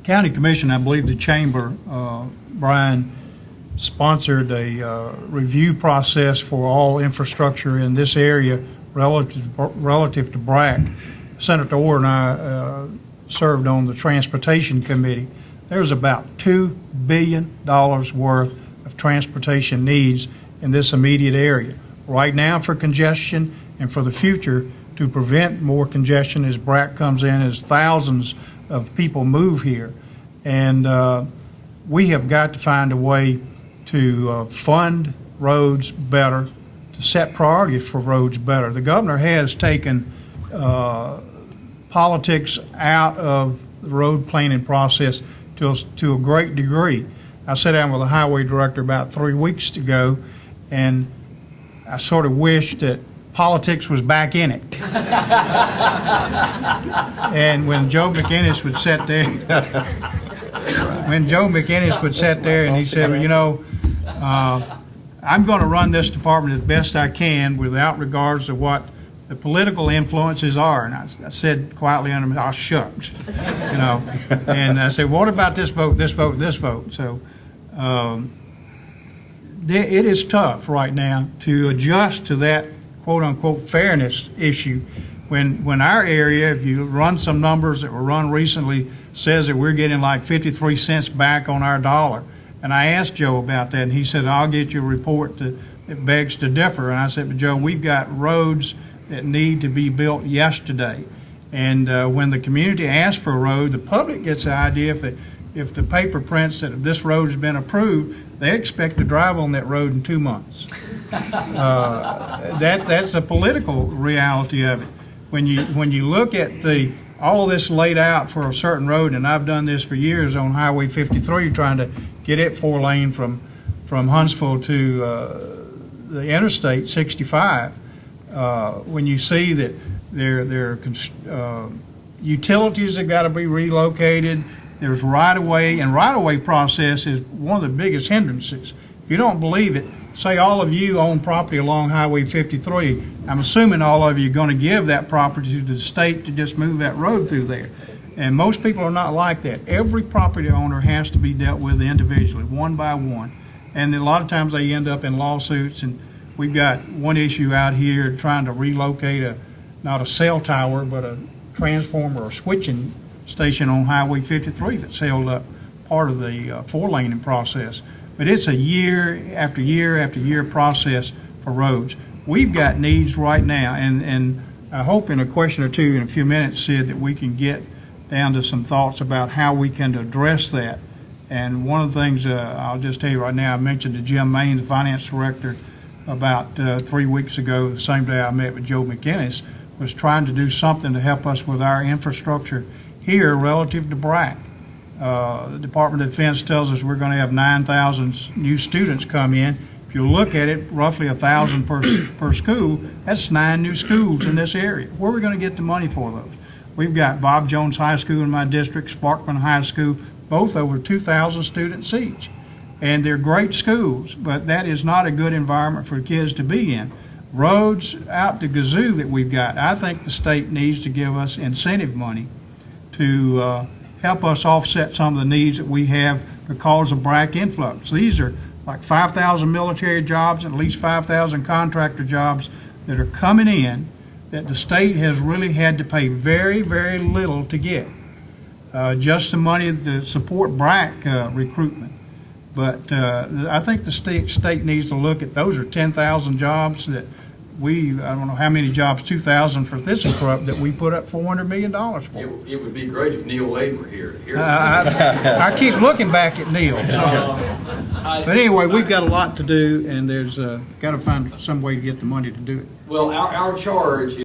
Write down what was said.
County Commission, I believe the Chamber, Brian, sponsored a review process for all infrastructure in this area relative to BRAC. Senator Orr and I served on the Transportation Committee. There's about $2 billion worth of transportation needs in this immediate area. Right now for congestion and for the future to prevent more congestion as BRAC comes in, as thousands of people move here. And we have got to find a way to fund roads better, to set priorities for roads better. The governor has taken politics out of the road planning process to a great degree. I sat down with a highway director about 3 weeks ago, and I sort of wished that politics was back in it. And when Joe McInnes would sit there, and he said, well, you know, I'm going to run this department as best I can without regards to what the political influences are. And I said quietly under me, oh, shucks, you know. And I said, what about this vote, this vote, this vote? So it is tough right now to adjust to that quote-unquote fairness issue when our area, if you run some numbers that were run recently, says that we're getting like 53 cents back on our dollar. And I asked Joe about that, and he said, I'll get you a report that begs to differ. And I said, but Joe, we've got roads that need to be built yesterday. And when the community asks for a road, the public gets the idea if the paper prints that this road has been approved, they expect to drive on that road in 2 months. That's the political reality of it. When you look at all this laid out for a certain road, and I've done this for years on Highway 53, trying to get it 4-lane from Huntsville to the Interstate 65. When you see that there are utilities that got to be relocated, there's right-of-way, and right-of-way process is one of the biggest hindrances. If you don't believe it, say all of you own property along Highway 53. I'm assuming all of you are going to give that property to the state to just move that road through there. And most people are not like that. Every property owner has to be dealt with individually, one by one. And a lot of times they end up in lawsuits. And we've got one issue out here trying to relocate not a cell tower, but a transformer or switching station on Highway 53 that's held up part of the 4-laning process. But it's a year after year after year process for roads. We've got needs right now, and I hope in a question or two in a few minutes, Sid, that we can get down to some thoughts about how we can address that. And one of the things I'll just tell you right now, I mentioned to Jim Main, the finance director, about 3 weeks ago, the same day I met with Joe McInnes, was trying to do something to help us with our infrastructure here relative to BRAC. The Department of Defense tells us we're going to have 9,000 new students come in. If you look at it, roughly 1,000 per school. That's 9 new schools in this area. Where are we going to get the money for those? We've got Bob Jones High School in my district, Sparkman High School, both over 2,000 students each. And they're great schools, but that is not a good environment for kids to be in. Roads out the gazoo that we've got, I think the state needs to give us incentive money to help us offset some of the needs that we have because of BRAC influx. These are like 5,000 military jobs and at least 5,000 contractor jobs that are coming in that the state has really had to pay very, very little to get. Just the money to support BRAC recruitment. But I think the state needs to look at those are 10,000 jobs that I don't know how many jobs, 2,000 for ThyssenKrupp that we put up $400 million for. It would be great if Neil Lade were here. I keep looking back at Neil. So. But anyway, we've got a lot to do, and there's got to find some way to get the money to do it. Well, our charge